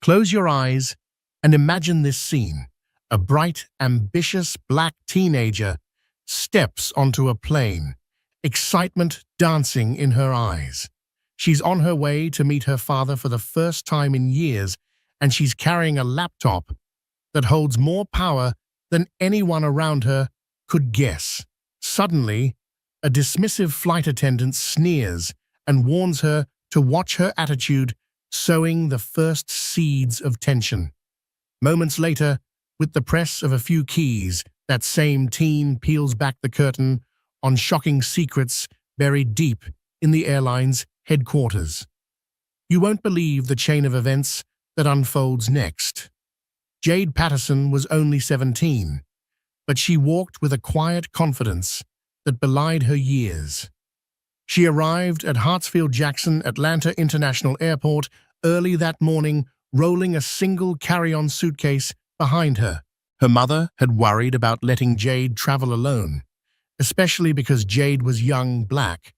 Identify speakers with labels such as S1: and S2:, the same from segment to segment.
S1: Close your eyes and imagine this scene. A bright, ambitious black teenager steps onto a plane, excitement dancing in her eyes. She's on her way to meet her father for the first time in years, and she's carrying a laptop that holds more power than anyone around her could guess. Suddenly, a dismissive flight attendant sneers and warns her to watch her attitude, sowing the first seeds of tension. Moments later, with the press of a few keys, that same teen peels back the curtain on shocking secrets buried deep in the airline's headquarters. You won't believe the chain of events that unfolds next. Jade Patterson was only 17, but she walked with a quiet confidence that belied her years. She arrived at Hartsfield-Jackson Atlanta International Airport early that morning, rolling a single carry-on suitcase behind her. Her mother had worried about letting Jade travel alone, especially because Jade was young, black,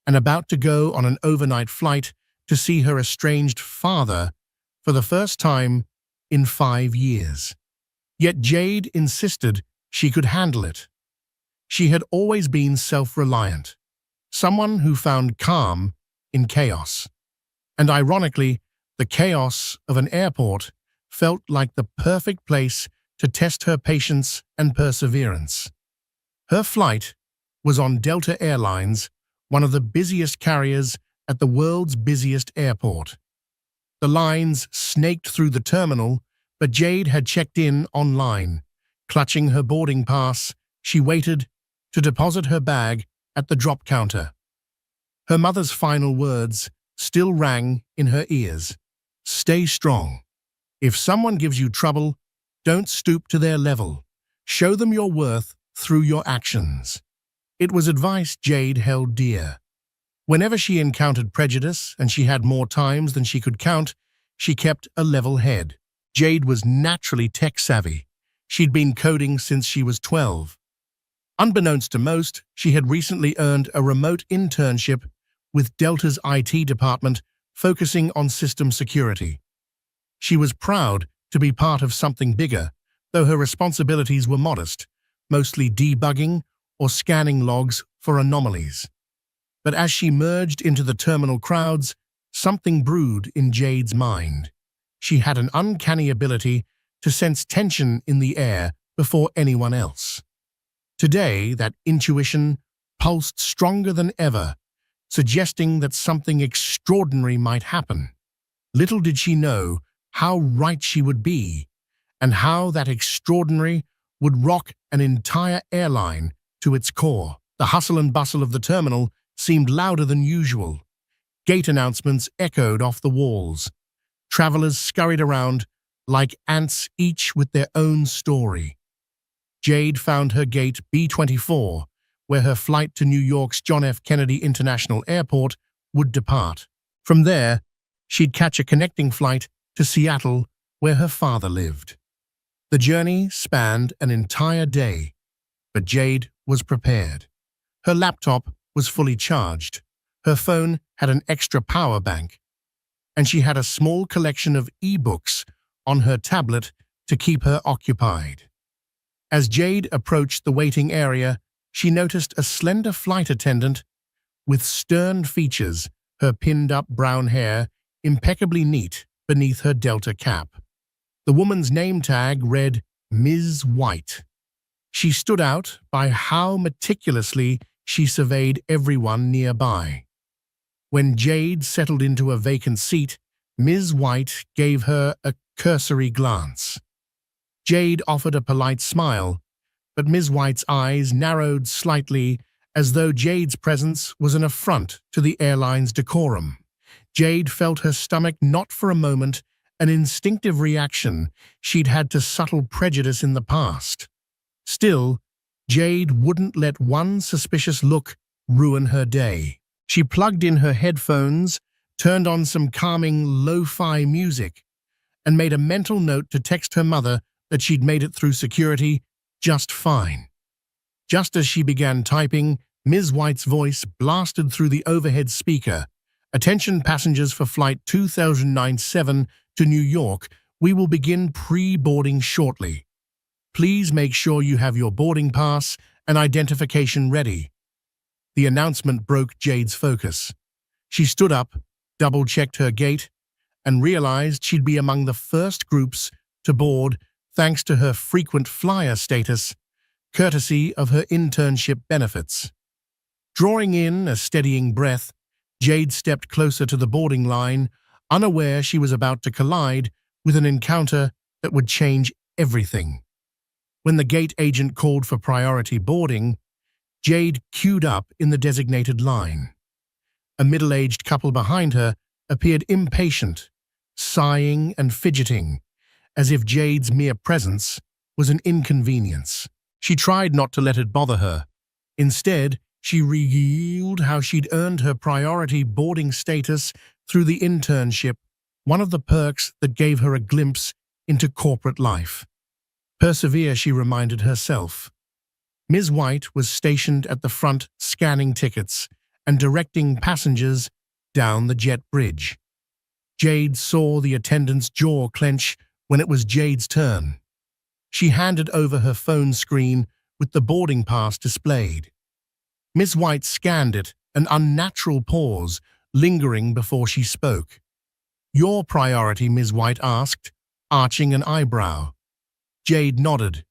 S1: and about to go on an overnight flight to see her estranged father for the first time in 5 years. Yet Jade insisted she could handle it. She had always been self-reliant, someone who found calm in chaos. And ironically, the chaos of an airport felt like the perfect place to test her patience and perseverance. Her flight was on Delta Airlines, one of the busiest carriers at the world's busiest airport. The lines snaked through the terminal, but Jade had checked in online. Clutching her boarding pass, she waited to deposit her bag at the drop counter. Her mother's final words still rang in her ears. "Stay strong. If someone gives you trouble, don't stoop to their level. Show them your worth through your actions." It was advice Jade held dear. Whenever she encountered prejudice, and she had more times than she could count, she kept a level head. Jade was naturally tech-savvy. She'd been coding since she was 12. Unbeknownst to most, she had recently earned a remote internship with Delta's IT department, focusing on system security. She was proud to be part of something bigger, though her responsibilities were modest, mostly debugging or scanning logs for anomalies. But as she merged into the terminal crowds, something brewed in Jade's mind. She had an uncanny ability to sense tension in the air before anyone else. Today, that intuition pulsed stronger than ever, suggesting that something extraordinary might happen. Little did she know how right she would be, and how that extraordinary would rock an entire airline to its core. The hustle and bustle of the terminal seemed louder than usual. Gate announcements echoed off the walls. Travelers scurried around like ants, each with their own story. Jade found her gate B24, where her flight to New York's John F. Kennedy International Airport would depart. From there, she'd catch a connecting flight to Seattle, where her father lived. The journey spanned an entire day, but Jade was prepared. Her laptop was fully charged, her phone had an extra power bank, and she had a small collection of e-books on her tablet to keep her occupied. As Jade approached the waiting area, she noticed a slender flight attendant with stern features, her pinned-up brown hair impeccably neat beneath her Delta cap. The woman's name tag read Ms. White. She stood out by how meticulously she surveyed everyone nearby. When Jade settled into a vacant seat, Ms. White gave her a cursory glance. Jade offered a polite smile, but Ms. White's eyes narrowed slightly, as though Jade's presence was an affront to the airline's decorum. Jade felt her stomach knot for a moment, an instinctive reaction she'd had to subtle prejudice in the past. Still, Jade wouldn't let one suspicious look ruin her day. She plugged in her headphones, turned on some calming lo-fi music, and made a mental note to text her mother that she'd made it through security just fine. Just as she began typing, Ms. White's voice blasted through the overhead speaker. "Attention passengers for flight 2097 to New York. We will begin pre-boarding shortly. Please make sure you have your boarding pass and identification ready." The announcement broke Jade's focus. She stood up, double-checked her gate, and realized she'd be among the first groups to board thanks to her frequent flyer status, courtesy of her internship benefits. Drawing in a steadying breath, Jade stepped closer to the boarding line, unaware she was about to collide with an encounter that would change everything. When the gate agent called for priority boarding, Jade queued up in the designated line. A middle-aged couple behind her appeared impatient, sighing and fidgeting, as if Jade's mere presence was an inconvenience. She tried not to let it bother her. Instead, she revealed how she'd earned her priority boarding status through the internship, one of the perks that gave her a glimpse into corporate life. Persevere, she reminded herself. Ms. White was stationed at the front scanning tickets and directing passengers down the jet bridge. Jade saw the attendant's jaw clench when it was Jade's turn. She handed over her phone screen with the boarding pass displayed. Ms. White scanned it, an unnatural pause lingering before she spoke. "Your priority," Ms. White asked, arching an eyebrow. Jade nodded.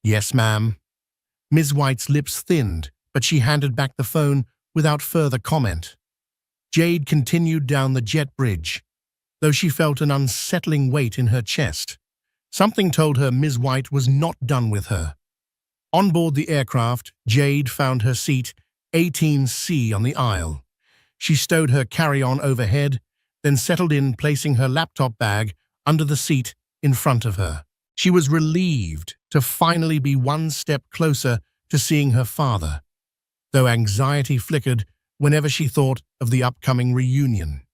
S1: "Yes, ma'am." Ms. White's lips thinned, but she handed back the phone without further comment. Jade continued down the jet bridge, though she felt an unsettling weight in her chest. Something told her Ms. White was not done with her. On board the aircraft, Jade found her seat 18C on the aisle. She stowed her carry-on overhead, then settled in, placing her laptop bag under the seat in front of her. She was relieved to finally be one step closer to seeing her father, though anxiety flickered whenever she thought of the upcoming reunion.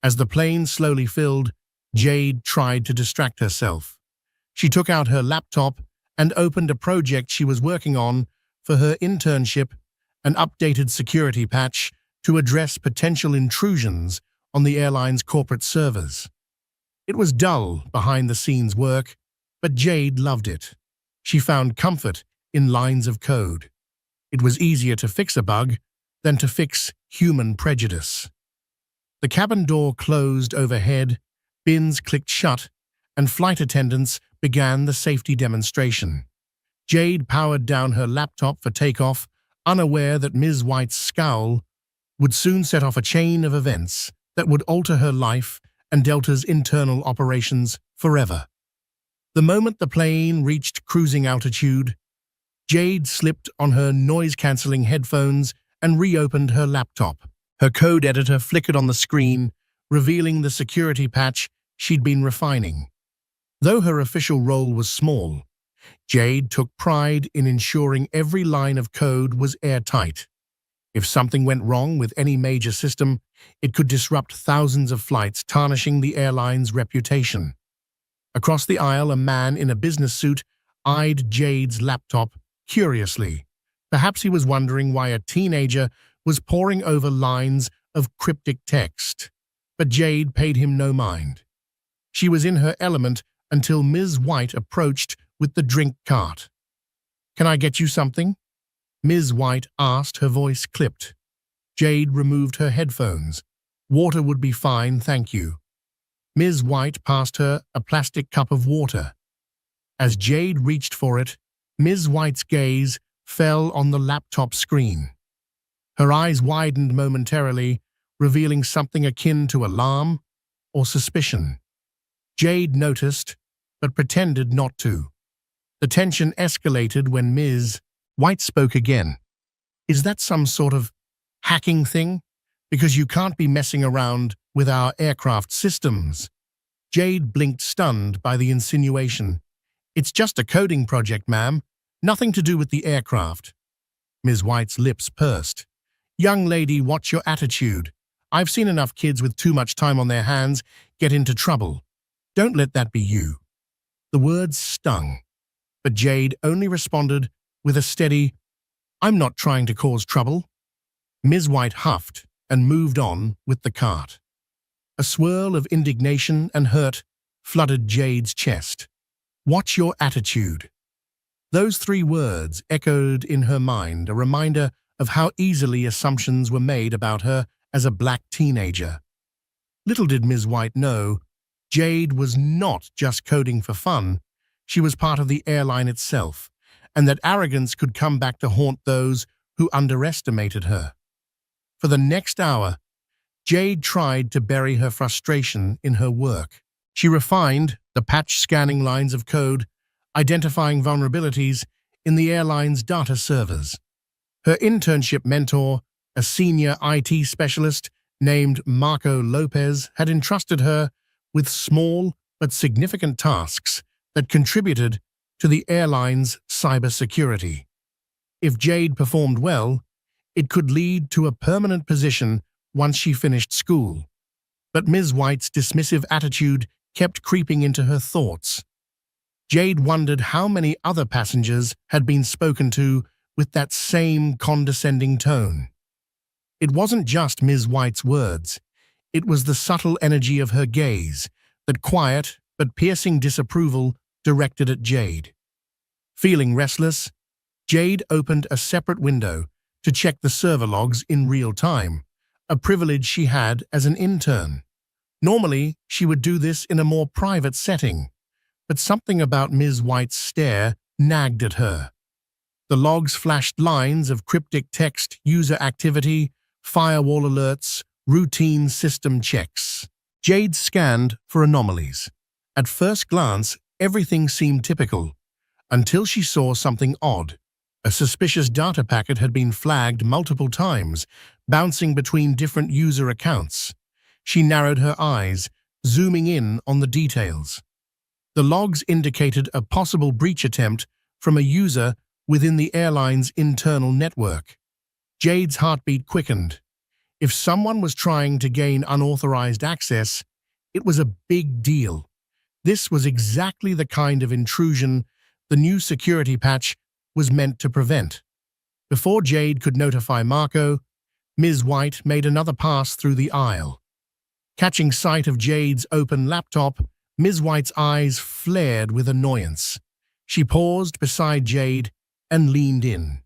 S1: As the plane slowly filled, Jade tried to distract herself. She took out her laptop and opened a project she was working on for her internship, an updated security patch to address potential intrusions on the airline's corporate servers. It was dull behind-the-scenes work, but Jade loved it. She found comfort in lines of code. It was easier to fix a bug than to fix human prejudice. The cabin door closed overhead, bins clicked shut, and flight attendants began the safety demonstration. Jade powered down her laptop for takeoff, unaware that Ms. White's scowl would soon set off a chain of events that would alter her life and Delta's internal operations forever. The moment the plane reached cruising altitude, Jade slipped on her noise-canceling headphones and reopened her laptop. Her code editor flickered on the screen, revealing the security patch she'd been refining. Though her official role was small, Jade took pride in ensuring every line of code was airtight. If something went wrong with any major system, it could disrupt thousands of flights, tarnishing the airline's reputation. Across the aisle, a man in a business suit eyed Jade's laptop curiously. Perhaps he was wondering why a teenager was poring over lines of cryptic text. But Jade paid him no mind. She was in her element until Ms. White approached with the drink cart. "Can I get you something?" Ms. White asked, her voice clipped. Jade removed her headphones. "Water would be fine, thank you." Ms. White passed her a plastic cup of water. As Jade reached for it, Ms. White's gaze fell on the laptop screen. Her eyes widened momentarily, revealing something akin to alarm or suspicion. Jade noticed, but pretended not to. The tension escalated when Ms. White spoke again. "Is that some sort of hacking thing? Because you can't be messing around with our aircraft systems." Jade blinked, stunned by the insinuation. "It's just a coding project, ma'am. Nothing to do with the aircraft." Ms. White's lips pursed. "Young lady, watch your attitude. I've seen enough kids with too much time on their hands get into trouble. Don't let that be you." The words stung, but Jade only responded with a steady, "I'm not trying to cause trouble." Ms. White huffed and moved on with the cart. A swirl of indignation and hurt flooded Jade's chest. "Watch your attitude." Those 3 words echoed in her mind, a reminder of how easily assumptions were made about her as a black teenager. Little did Ms. White know, Jade was not just coding for fun, she was part of the airline itself, and that arrogance could come back to haunt those who underestimated her. For the next hour, Jade tried to bury her frustration in her work. She refined the patch-scanning lines of code, identifying vulnerabilities in the airline's data servers. Her internship mentor, a senior IT specialist named Marco Lopez, had entrusted her with small but significant tasks that contributed to the airline's cybersecurity. If Jade performed well, it could lead to a permanent position once she finished school. But Ms. White's dismissive attitude kept creeping into her thoughts. Jade wondered how many other passengers had been spoken to with that same condescending tone. It wasn't just Ms. White's words. It was the subtle energy of her gaze, that quiet but piercing disapproval directed at Jade. Feeling restless, Jade opened a separate window to check the server logs in real time, a privilege she had as an intern. Normally, she would do this in a more private setting, but something about Ms. White's stare nagged at her. The logs flashed lines of cryptic text, user activity, firewall alerts, routine system checks. Jade scanned for anomalies. At first glance, everything seemed typical, until she saw something odd. A suspicious data packet had been flagged multiple times, bouncing between different user accounts. She narrowed her eyes, zooming in on the details. The logs indicated a possible breach attempt from a user within the airline's internal network. Jade's heartbeat quickened. If someone was trying to gain unauthorized access, it was a big deal. This was exactly the kind of intrusion the new security patch was meant to prevent. Before Jade could notify Marco, Ms. White made another pass through the aisle. Catching sight of Jade's open laptop, Ms. White's eyes flared with annoyance. She paused beside Jade and leaned in.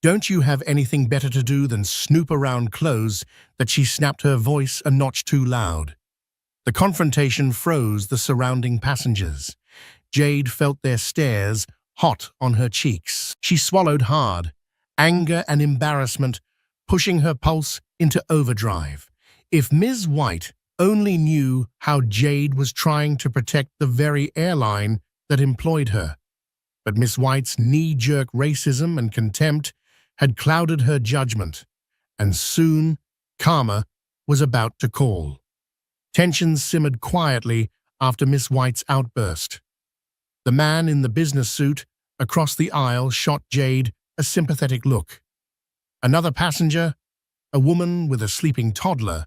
S1: "Don't you have anything better to do than snoop around clothes?" That she snapped, her voice a notch too loud. The confrontation froze the surrounding passengers. Jade felt their stares hot on her cheeks. She swallowed hard, anger and embarrassment pushing her pulse into overdrive. If Ms. White only knew how Jade was trying to protect the very airline that employed her. But Ms. White's knee-jerk racism and contempt had clouded her judgment, and soon karma was about to call. Tensions simmered quietly after Miss White's outburst. The man in the business suit across the aisle shot Jade a sympathetic look. Another passenger, a woman with a sleeping toddler,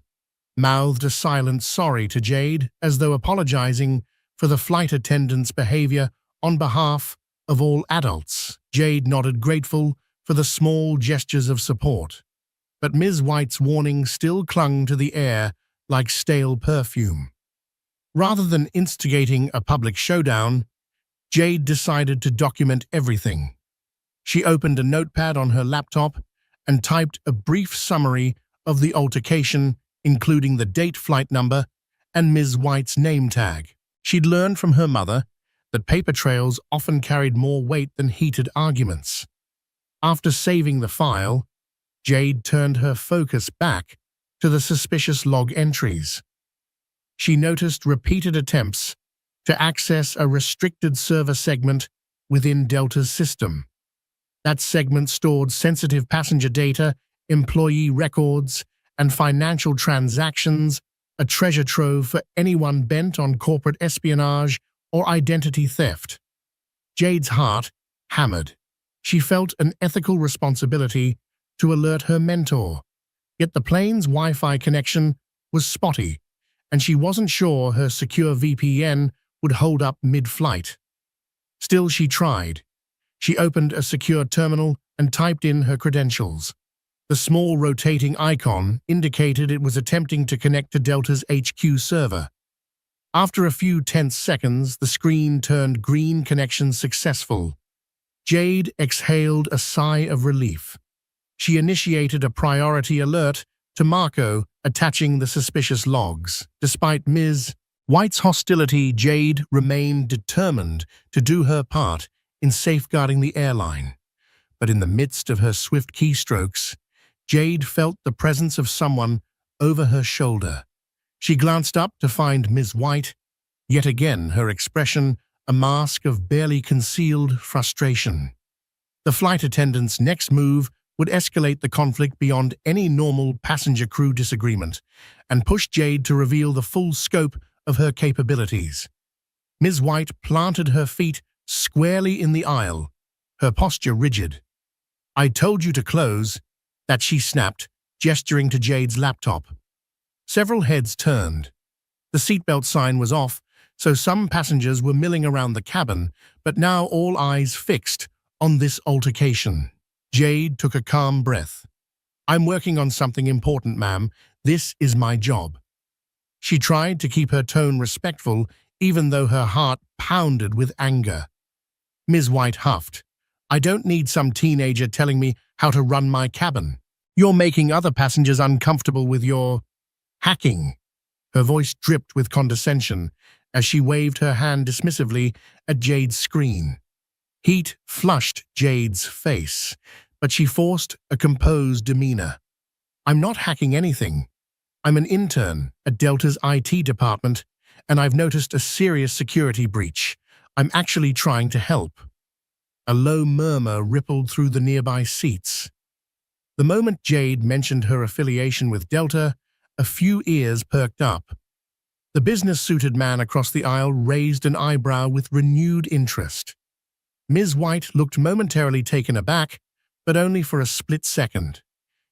S1: mouthed a silent sorry to Jade as though apologizing for the flight attendant's behavior on behalf of all adults. Jade nodded, grateful for the small gestures of support. But Ms. White's warning still clung to the air like stale perfume. Rather than instigating a public showdown, Jade decided to document everything. She opened a notepad on her laptop and typed a brief summary of the altercation, including the date, flight number, and Ms. White's name tag. She'd learned from her mother that paper trails often carried more weight than heated arguments. After saving the file, Jade turned her focus back to the suspicious log entries. She noticed repeated attempts to access a restricted server segment within Delta's system. That segment stored sensitive passenger data, employee records, and financial transactions, a treasure trove for anyone bent on corporate espionage or identity theft. Jade's heart hammered. She felt an ethical responsibility to alert her mentor, yet the plane's Wi-Fi connection was spotty, and she wasn't sure her secure VPN would hold up mid-flight. Still, she tried. She opened a secure terminal and typed in her credentials. The small rotating icon indicated it was attempting to connect to Delta's HQ server. After a few tense seconds, the screen turned green, connection successful. Jade exhaled a sigh of relief. She initiated a priority alert to Marco, attaching the suspicious logs. Despite Ms. White's hostility, Jade remained determined to do her part in safeguarding the airline. But in the midst of her swift keystrokes, Jade felt the presence of someone over her shoulder. She glanced up to find Ms. White, yet again her expression a mask of barely concealed frustration. The flight attendant's next move would escalate the conflict beyond any normal passenger-crew disagreement and push Jade to reveal the full scope of her capabilities. Ms. White planted her feet squarely in the aisle, her posture rigid. "I told you to close," that she snapped, gesturing to Jade's laptop. Several heads turned. The seatbelt sign was off, so some passengers were milling around the cabin, but now all eyes fixed on this altercation. Jade took a calm breath. "I'm working on something important, ma'am. This is my job." She tried to keep her tone respectful, even though her heart pounded with anger. Ms. White huffed. "I don't need some teenager telling me how to run my cabin. You're making other passengers uncomfortable with your hacking." Her voice dripped with condescension as she waved her hand dismissively at Jade's screen. Heat flushed Jade's face, but she forced a composed demeanor. "I'm not hacking anything. I'm an intern at Delta's IT department, and I've noticed a serious security breach. I'm actually trying to help." A low murmur rippled through the nearby seats. The moment Jade mentioned her affiliation with Delta, a few ears perked up. The business-suited man across the aisle raised an eyebrow with renewed interest. Ms. White looked momentarily taken aback, but only for a split second.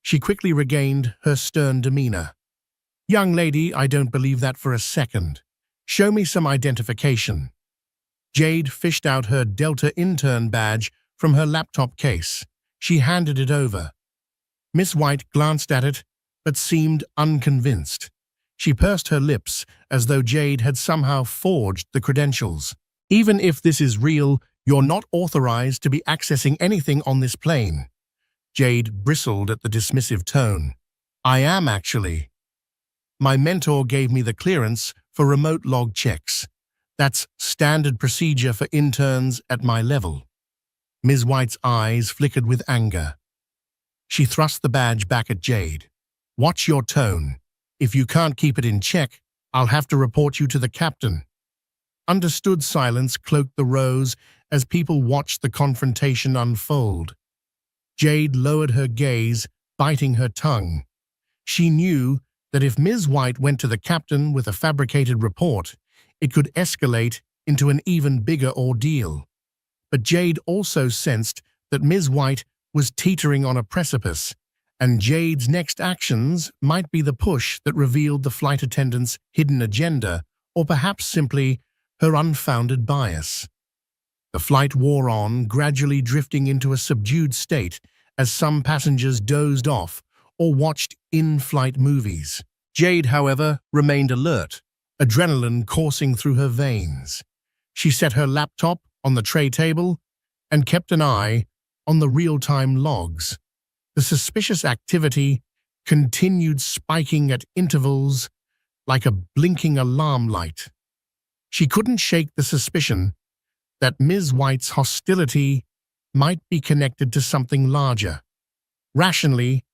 S1: She quickly regained her stern demeanor. "Young lady, I don't believe that for a second. Show me some identification." Jade fished out her Delta intern badge from her laptop case. She handed it over. Miss White glanced at it, but seemed unconvinced. She pursed her lips as though Jade had somehow forged the credentials. "Even if this is real, you're not authorized to be accessing anything on this plane." Jade bristled at the dismissive tone. "I am, actually. My mentor gave me the clearance for remote log checks. That's standard procedure for interns at my level." Ms. White's eyes flickered with anger. She thrust the badge back at Jade. "Watch your tone. If you can't keep it in check, I'll have to report you to the captain." Understood silence cloaked the rows as people watched the confrontation unfold. Jade lowered her gaze, biting her tongue. She knew that if Ms. White went to the captain with a fabricated report, it could escalate into an even bigger ordeal. But Jade also sensed that Ms. White was teetering on a precipice, and Jade's next actions might be the push that revealed the flight attendant's hidden agenda, or perhaps simply her unfounded bias. The flight wore on, gradually drifting into a subdued state as some passengers dozed off or watched in-flight movies. Jade, however, remained alert, adrenaline coursing through her veins. She set her laptop on the tray table and kept an eye on the real-time logs. The suspicious activity continued spiking at intervals like a blinking alarm light. She couldn't shake the suspicion that Ms. White's hostility might be connected to something larger. Rationally,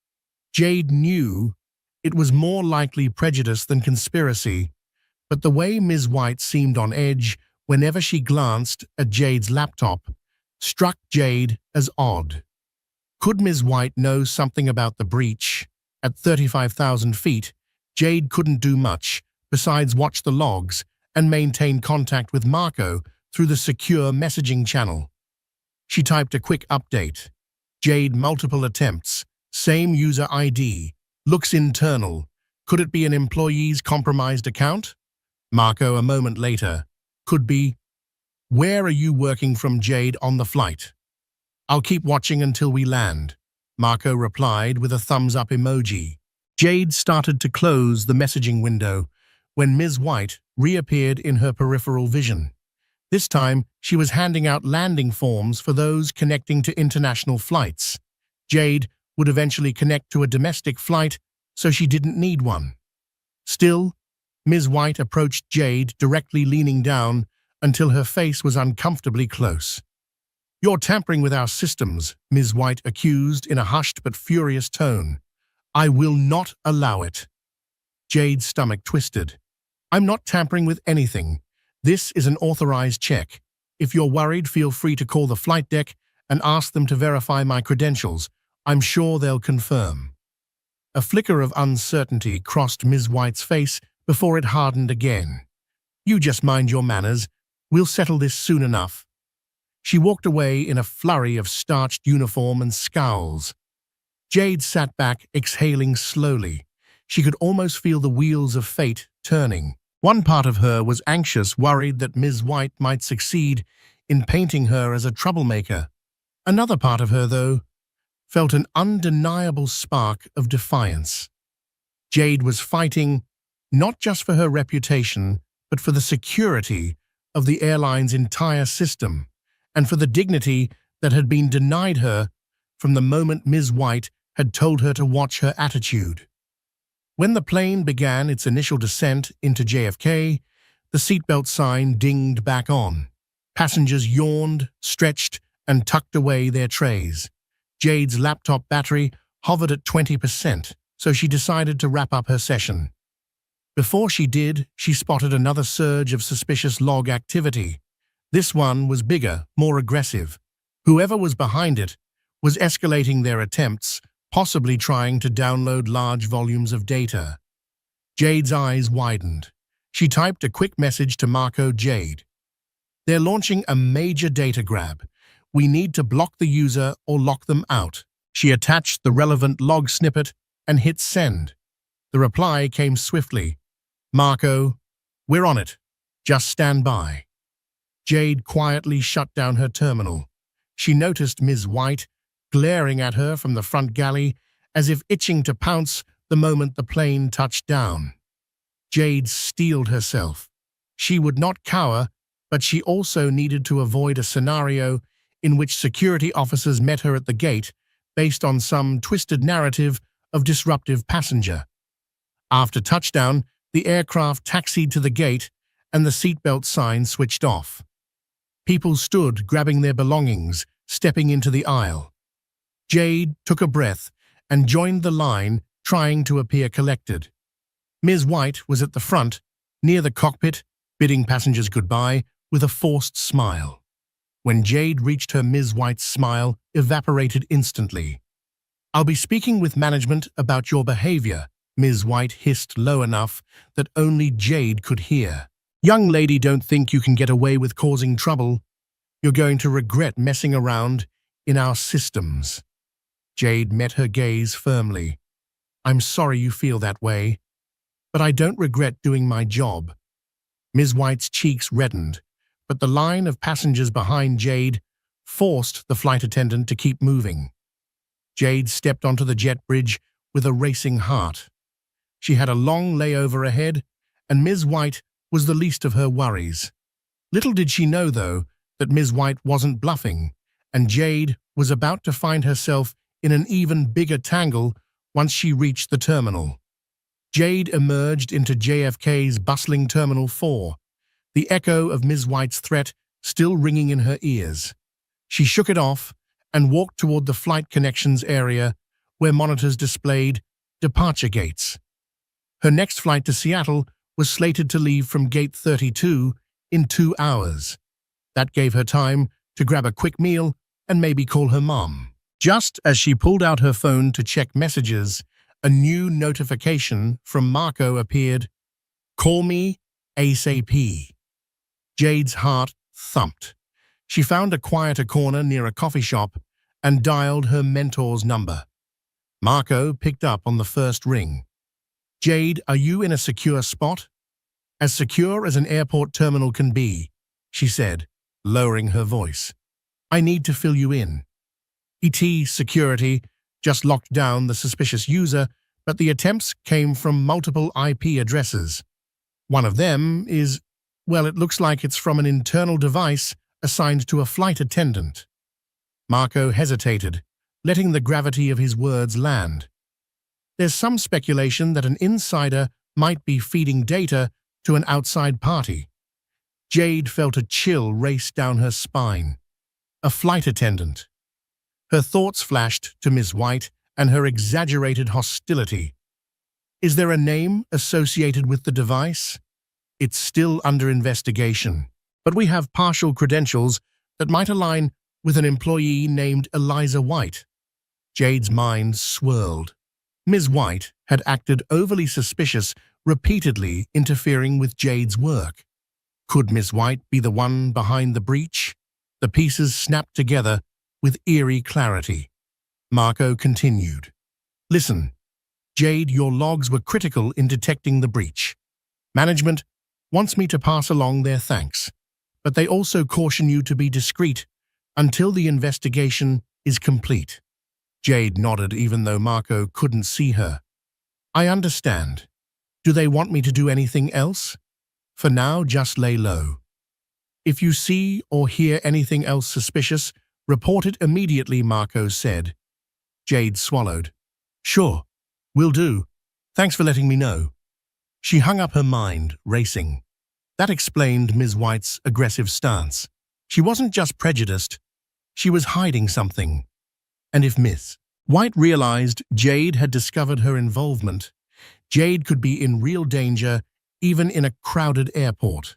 S1: Jade knew it was more likely prejudice than conspiracy, but the way Ms. White seemed on edge whenever she glanced at Jade's laptop struck Jade as odd. Could Ms. White know something about the breach? At 35,000 feet, Jade couldn't do much besides watch the logs and maintain contact with Marco through the secure messaging channel. She typed a quick update. Jade, multiple attempts, same user ID, looks internal. Could it be an employee's compromised account? Marco, a moment later, could be, where are you working from, Jade, on the flight? I'll keep watching until we land, Marco replied with a thumbs-up emoji. Jade started to close the messaging window, when Ms. White reappeared in her peripheral vision. This time, she was handing out landing forms for those connecting to international flights. Jade would eventually connect to a domestic flight, so she didn't need one. Still, Ms. White approached Jade, directly leaning down until her face was uncomfortably close. "You're tampering with our systems," Ms. White accused in a hushed but furious tone. "I will not allow it." Jade's stomach twisted. "I'm not tampering with anything. This is an authorized check. If you're worried, feel free to call the flight deck and ask them to verify my credentials. I'm sure they'll confirm." A flicker of uncertainty crossed Ms. White's face before it hardened again. "You just mind your manners. We'll settle this soon enough." She walked away in a flurry of starched uniform and scowls. Jade sat back, exhaling slowly. She could almost feel the wheels of fate turning. One part of her was anxious, worried that Ms. White might succeed in painting her as a troublemaker. Another part of her, though, felt an undeniable spark of defiance. Jade was fighting not just for her reputation, but for the security of the airline's entire system, and for the dignity that had been denied her from the moment Ms. White had told her to watch her attitude. When the plane began its initial descent into JFK, the seatbelt sign dinged back on. Passengers yawned, stretched, and tucked away their trays. Jade's laptop battery hovered at 20%, so she decided to wrap up her session. Before she did, she spotted another surge of suspicious log activity. This one was bigger, more aggressive. Whoever was behind it was escalating their attempts, possibly trying to download large volumes of data. Jade's eyes widened. She typed a quick message to Marco. "Jade, they're launching a major data grab. We need to block the user or lock them out." She attached the relevant log snippet and hit send. The reply came swiftly. "Marco, we're on it. Just stand by." Jade quietly shut down her terminal. She noticed Ms. White glaring at her from the front galley, as if itching to pounce the moment the plane touched down. Jade steeled herself. She would not cower, but she also needed to avoid a scenario in which security officers met her at the gate based on some twisted narrative of disruptive passenger. After touchdown, the aircraft taxied to the gate and the seatbelt sign switched off. People stood, grabbing their belongings, stepping into the aisle. Jade took a breath and joined the line, trying to appear collected. Ms. White was at the front, near the cockpit, bidding passengers goodbye with a forced smile. When Jade reached her, Ms. White's smile evaporated instantly. "I'll be speaking with management about your behavior," Ms. White hissed low enough that only Jade could hear. "Young lady, don't think you can get away with causing trouble. You're going to regret messing around in our systems." Jade met her gaze firmly. "I'm sorry you feel that way, but I don't regret doing my job." Ms. White's cheeks reddened, but the line of passengers behind Jade forced the flight attendant to keep moving. Jade stepped onto the jet bridge with a racing heart. She had a long layover ahead, and Ms. White was the least of her worries. Little did she know, though, that Ms. White wasn't bluffing, and Jade was about to find herself in an even bigger tangle once she reached the terminal. Jade emerged into JFK's bustling Terminal 4, the echo of Ms. White's threat still ringing in her ears. She shook it off and walked toward the flight connections area where monitors displayed departure gates. Her next flight to Seattle was slated to leave from Gate 32 in 2 hours. That gave her time to grab a quick meal and maybe call her mom. Just as she pulled out her phone to check messages, a new notification from Marco appeared. "Call me ASAP." Jade's heart thumped. She found a quieter corner near a coffee shop and dialed her mentor's number. Marco picked up on the first ring. "Jade, are you in a secure spot?" "As secure as an airport terminal can be," she said, lowering her voice. "I need to fill you in. Security just locked down the suspicious user, but the attempts came from multiple IP addresses. One of them is, well, it looks like it's from an internal device assigned to a flight attendant. Marco hesitated, letting the gravity of his words land. There's some speculation that an insider might be feeding data to an outside party. Jade felt a chill race down her spine. A flight attendant. Her thoughts flashed to Ms. White and her exaggerated hostility. Is there a name associated with the device? It's still under investigation, but we have partial credentials that might align with an employee named Eliza White. Jade's mind swirled. Ms. White had acted overly suspicious, repeatedly interfering with Jade's work. Could Ms. White be the one behind the breach? The pieces snapped together with eerie clarity. Marco continued. Listen, Jade, your logs were critical in detecting the breach. Management wants me to pass along their thanks, but they also caution you to be discreet until the investigation is complete. Jade nodded even though Marco couldn't see her. I understand. Do they want me to do anything else? For now, just lay low. If you see or hear anything else suspicious, report it immediately, Marco said. Jade swallowed. Sure, will do. Thanks for letting me know. She hung up her mind, racing. That explained Ms. White's aggressive stance. She wasn't just prejudiced, she was hiding something. And if Ms. White realized Jade had discovered her involvement, Jade could be in real danger even in a crowded airport.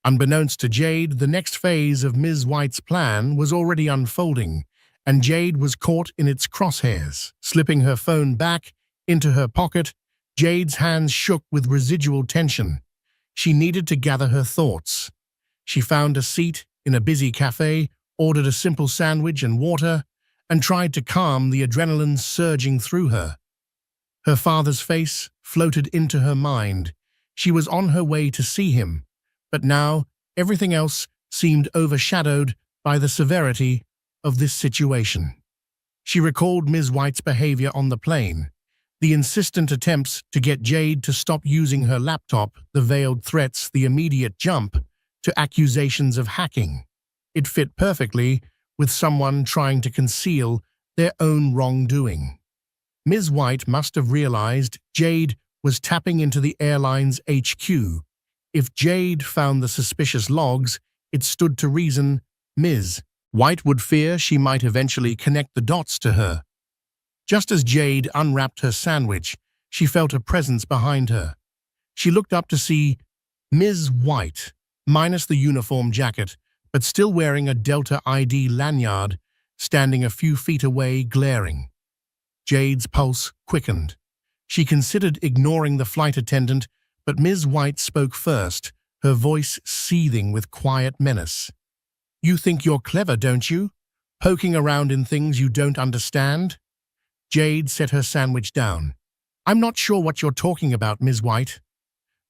S1: Unbeknownst to Jade, the next phase of Ms. White's plan was already unfolding, and Jade was caught in its crosshairs. Slipping her phone back into her pocket, Jade's hands shook with residual tension. She needed to gather her thoughts. She found a seat in a busy cafe, ordered a simple sandwich and water, and tried to calm the adrenaline surging through her. Her father's face floated into her mind. She was on her way to see him, but now everything else seemed overshadowed by the severity of this situation. She recalled Ms. White's behavior on the plane, the insistent attempts to get Jade to stop using her laptop, the veiled threats, the immediate jump to accusations of hacking. It fit perfectly with someone trying to conceal their own wrongdoing. Ms. White must have realized Jade was tapping into the airline's HQ. If Jade found the suspicious logs, it stood to reason Ms. White would fear she might eventually connect the dots to her. Just as Jade unwrapped her sandwich, she felt a presence behind her. She looked up to see Ms. White, minus the uniform jacket, but still wearing a Delta ID lanyard, standing a few feet away, glaring. Jade's pulse quickened. She considered ignoring the flight attendant, but Ms. White spoke first, her voice seething with quiet menace. You think you're clever, don't you? Poking around in things you don't understand? Jade set her sandwich down. I'm not sure what you're talking about, Ms. White.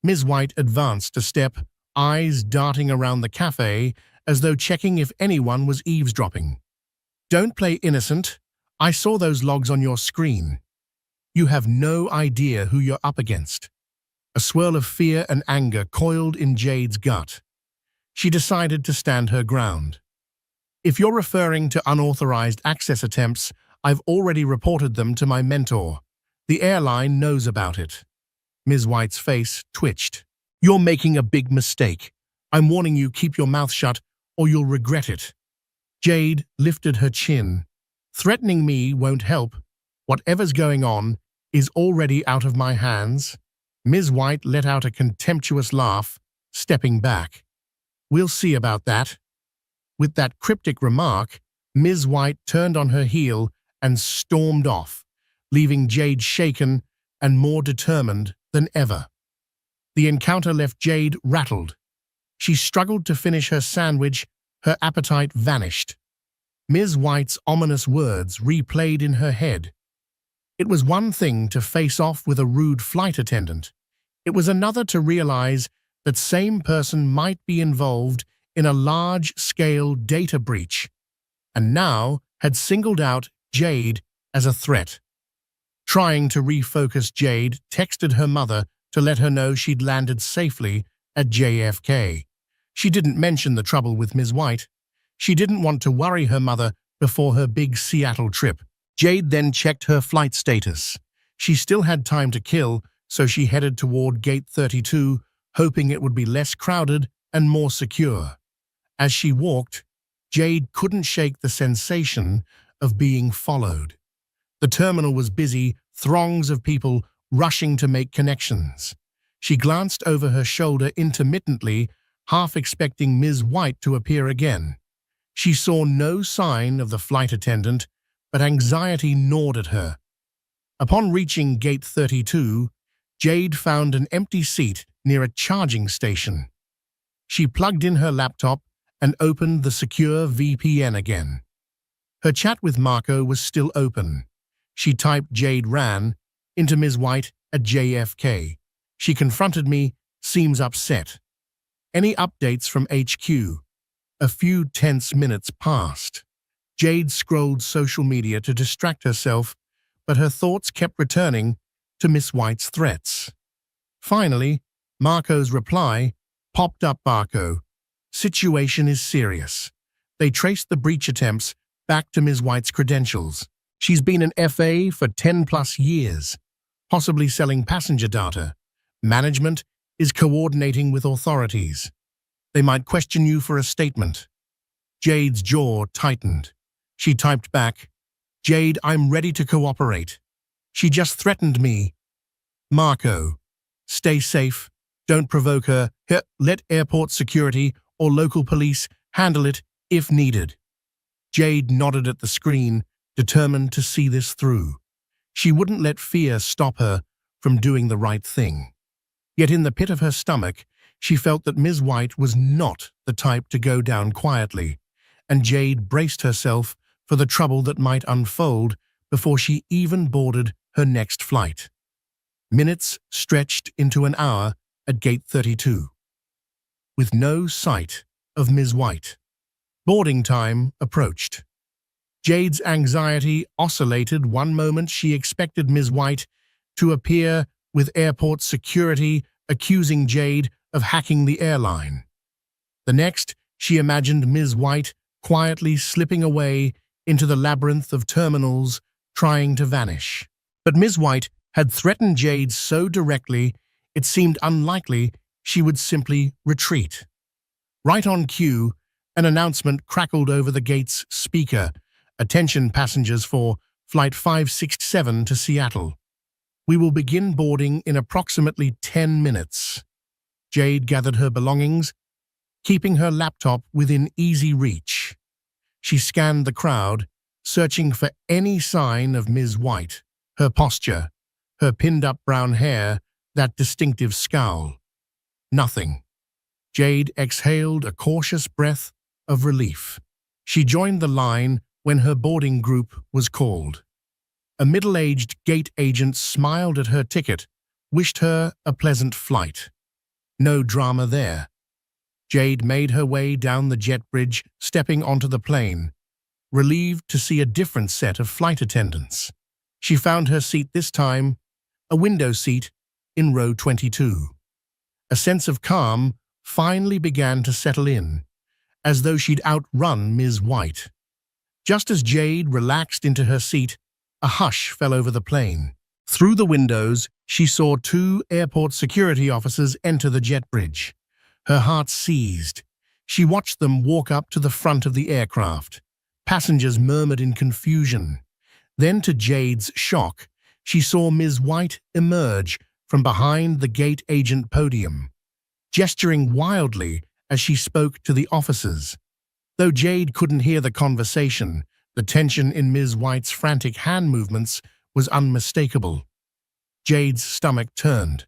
S1: Ms. White advanced a step, eyes darting around the cafe as though checking if anyone was eavesdropping. Don't play innocent. I saw those logs on your screen. You have no idea who you're up against. A swirl of fear and anger coiled in Jade's gut. She decided to stand her ground. If you're referring to unauthorized access attempts, I've already reported them to my mentor. The airline knows about it. Ms. White's face twitched. You're making a big mistake. I'm warning you, keep your mouth shut or you'll regret it. Jade lifted her chin. Threatening me won't help. Whatever's going on is already out of my hands. Ms. White let out a contemptuous laugh, stepping back. We'll see about that. With that cryptic remark, Ms. White turned on her heel and stormed off, leaving Jade shaken and more determined than ever. The encounter left Jade rattled. She struggled to finish her sandwich, her appetite vanished. Ms. White's ominous words replayed in her head. It was one thing to face off with a rude flight attendant. It was another to realize that same person might be involved in a large-scale data breach, and now had singled out Jade as a threat. Trying to refocus, Jade texted her mother to let her know she'd landed safely at JFK. She didn't mention the trouble with Ms. White. She didn't want to worry her mother before her big Seattle trip. Jade then checked her flight status. She still had time to kill, so she headed toward Gate 32, hoping it would be less crowded and more secure. As she walked, Jade couldn't shake the sensation of being followed. The terminal was busy, throngs of people rushing to make connections. She glanced over her shoulder intermittently, half expecting Ms. White to appear again. She saw no sign of the flight attendant, but anxiety gnawed at her. Upon reaching Gate 32, Jade found an empty seat near a charging station. She plugged in her laptop and opened the secure VPN again. Her chat with Marco was still open. She typed "Jade ran" into Ms. White at JFK. She confronted me, seems upset. Any updates from HQ? A few tense minutes passed. Jade scrolled social media to distract herself, but her thoughts kept returning to Miss White's threats. Finally, Marco's reply popped up. Marco, situation is serious. They traced the breach attempts back to Ms. White's credentials. She's been an FA for 10+ years, possibly selling passenger data. Management is coordinating with authorities. They might question you for a statement. Jade's jaw tightened. She typed back, "Jade, I'm ready to cooperate. She just threatened me. Marco, stay safe. Don't provoke her. Let airport security or local police handle it if needed." Jade nodded at the screen, determined to see this through. She wouldn't let fear stop her from doing the right thing. Yet in the pit of her stomach, she felt that Ms. White was not the type to go down quietly, and Jade braced herself for the trouble that might unfold before she even boarded her next flight. Minutes stretched into an hour at Gate 32. With no sight of Ms. White, boarding time approached. Jade's anxiety oscillated. One moment she expected Ms. White to appear with airport security accusing Jade of hacking the airline. The next, she imagined Ms. White quietly slipping away into the labyrinth of terminals, trying to vanish. But Ms. White had threatened Jade so directly, it seemed unlikely she would simply retreat. Right on cue, an announcement crackled over the gate's speaker. "Attention passengers for Flight 567 to Seattle. We will begin boarding in approximately 10 minutes. Jade gathered her belongings, keeping her laptop within easy reach. She scanned the crowd, searching for any sign of Ms. White, her posture, her pinned-up brown hair, that distinctive scowl. Nothing. Jade exhaled a cautious breath of relief. She joined the line when her boarding group was called. A middle-aged gate agent smiled at her ticket, wished her a pleasant flight. No drama there. Jade made her way down the jet bridge, stepping onto the plane, relieved to see a different set of flight attendants. She found her seat this time, a window seat in row 22. A sense of calm finally began to settle in, as though she'd outrun Ms. White. Just as Jade relaxed into her seat, a hush fell over the plane. Through the windows, she saw 2 airport security officers enter the jet bridge. Her heart seized. She watched them walk up to the front of the aircraft. Passengers murmured in confusion. Then, to Jade's shock, she saw Ms. White emerge from behind the gate agent podium, gesturing wildly as she spoke to the officers. Though Jade couldn't hear the conversation, the tension in Ms. White's frantic hand movements was unmistakable. Jade's stomach turned.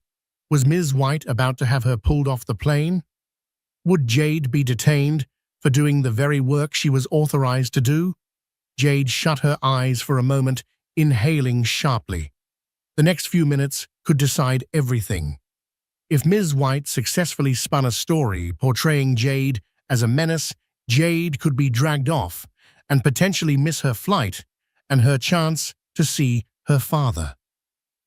S1: Was Ms. White about to have her pulled off the plane? Would Jade be detained for doing the very work she was authorized to do? Jade shut her eyes for a moment, inhaling sharply. The next few minutes could decide everything. If Ms. White successfully spun a story portraying Jade as a menace, Jade could be dragged off and potentially miss her flight and her chance to see her father.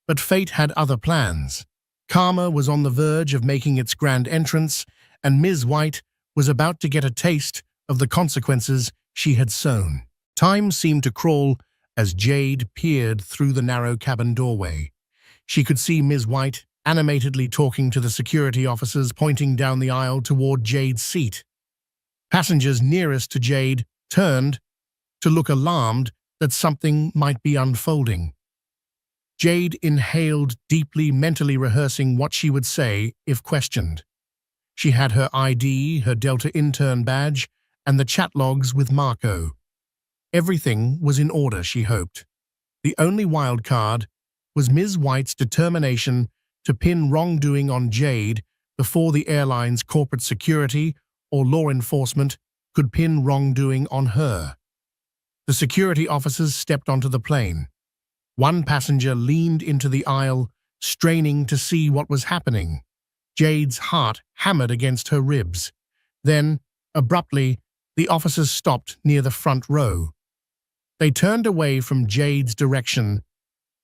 S1: But fate had other plans. Karma was on the verge of making its grand entrance, and Ms. White was about to get a taste of the consequences she had sown. Time seemed to crawl as Jade peered through the narrow cabin doorway. She could see Ms. White animatedly talking to the security officers pointing down the aisle toward Jade's seat. Passengers nearest to Jade turned to look alarmed that something might be unfolding. Jade inhaled deeply, mentally rehearsing what she would say if questioned. She had her ID, her Delta intern badge, and the chat logs with Marco. Everything was in order, she hoped. The only wild card was Ms. White's determination to pin wrongdoing on Jade before the airline's corporate security or law enforcement could pin wrongdoing on her. The security officers stepped onto the plane. One passenger leaned into the aisle, straining to see what was happening. Jade's heart hammered against her ribs. Then, abruptly, the officers stopped near the front row. They turned away from Jade's direction